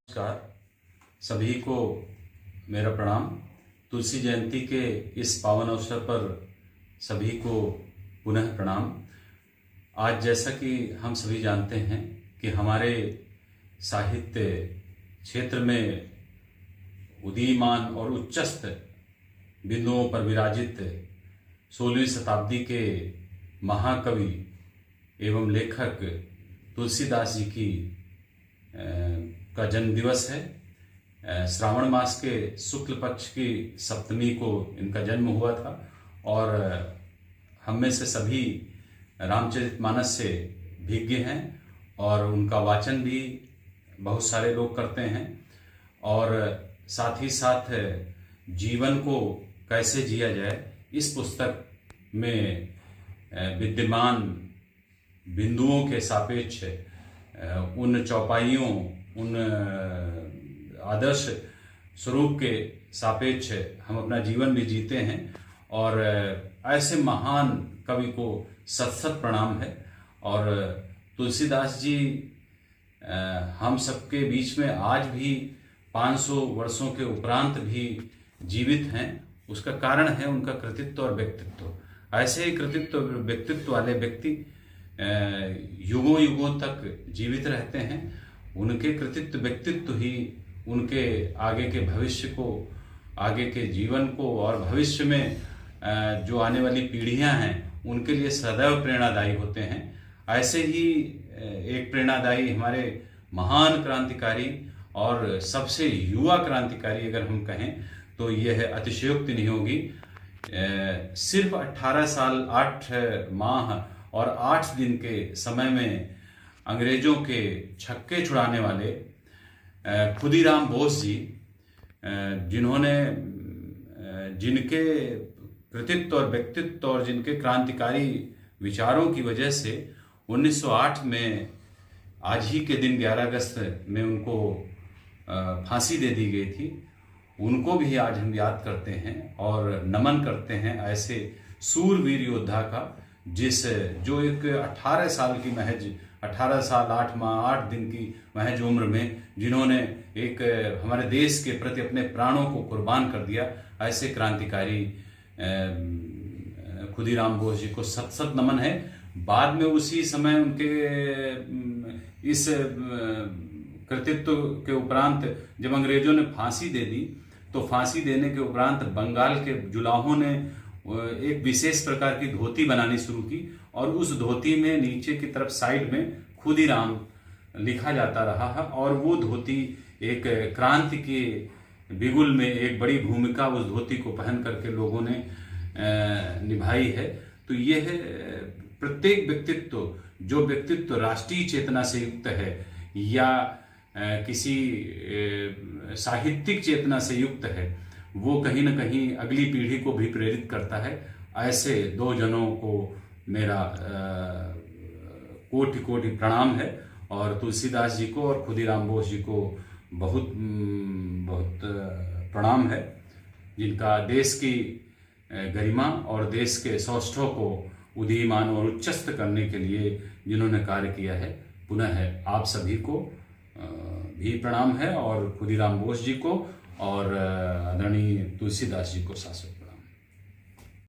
नमस्कार। सभी को मेरा प्रणाम। तुलसी जयंती के इस पावन अवसर पर सभी को पुनः प्रणाम। आज जैसा कि हम सभी जानते हैं कि हमारे साहित्य क्षेत्र में उदीयमान और उच्चस्थ बिंदुओं पर विराजित 16वीं शताब्दी के महाकवि एवं लेखक तुलसीदास जी की का जन्म दिवस है। श्रावण मास के शुक्ल पक्ष की सप्तमी को इनका जन्म हुआ था और हम में से सभी रामचरितमानस से भिज्ञ हैं और उनका वाचन भी बहुत सारे लोग करते हैं और साथ ही साथ जीवन को कैसे जिया जाए इस पुस्तक में विद्यमान बिंदुओं के सापेक्ष उन चौपाइयों उन आदर्श स्वरूप के सापेक्ष हम अपना जीवन भी जीते हैं और ऐसे महान कवि को सत सत प्रणाम है। और तुलसीदास जी हम सबके बीच में आज भी 500 वर्षों के उपरांत भी जीवित हैं। उसका कारण है उनका कृतित्व और व्यक्तित्व। ऐसे ही कृतित्व और व्यक्तित्व वाले व्यक्ति युगों युगों तक जीवित रहते हैं। उनके कृतित्व व्यक्तित्व ही उनके आगे के भविष्य को, आगे के जीवन को और भविष्य में जो आने वाली पीढ़ियां हैं उनके लिए सदैव प्रेरणादायी होते हैं। ऐसे ही एक प्रेरणादायी हमारे महान क्रांतिकारी और सबसे युवा क्रांतिकारी अगर हम कहें तो यह अतिशयोक्ति नहीं होगी। सिर्फ 18 साल 8 माह और 8 दिन के समय में अंग्रेजों के छक्के छुड़ाने वाले खुदीराम बोस जी, जिनके कृतित्व और व्यक्तित्व और जिनके क्रांतिकारी विचारों की वजह से 1908 में आज ही के दिन 11 अगस्त में उनको फांसी दे दी गई थी, उनको भी आज हम याद करते हैं और नमन करते हैं ऐसे सूरवीर योद्धा का जो एक 18 साल की महज 18 साल 8 माह 8 दिन की महज उम्र में जिन्होंने एक हमारे देश के प्रति अपने प्राणों को कुर्बान कर दिया। ऐसे क्रांतिकारी खुदीराम बोस जी को सत सत नमन है। बाद में उसी समय उनके इस कृतित्व के उपरांत जब अंग्रेजों ने फांसी दे दी तो फांसी देने के उपरांत बंगाल के जुलाहों ने एक विशेष प्रकार की धोती बनानी शुरू की और उस धोती में नीचे की तरफ साइड में खुदीराम लिखा जाता रहा है और वो धोती एक क्रांति के बिगुल में एक बड़ी भूमिका उस धोती को पहन करके लोगों ने निभाई है। तो ये है प्रत्येक व्यक्तित्व, जो व्यक्तित्व राष्ट्रीय चेतना से युक्त है या किसी साहित्यिक चेतना से युक्त है, वो कहीं ना कहीं अगली पीढ़ी को भी प्रेरित करता है। ऐसे दो जनों को मेरा कोटि कोटि प्रणाम है और तुलसीदास जी को और खुदीराम बोस जी को बहुत बहुत प्रणाम है, जिनका देश की गरिमा और देश के सौष्ठव को उदीयमान और उच्चस्त करने के लिए जिन्होंने कार्य किया है। पुनः आप सभी को भी प्रणाम है और खुदीराम बोस जी को और आदरणीय तुलसीदास जी को शाश्वत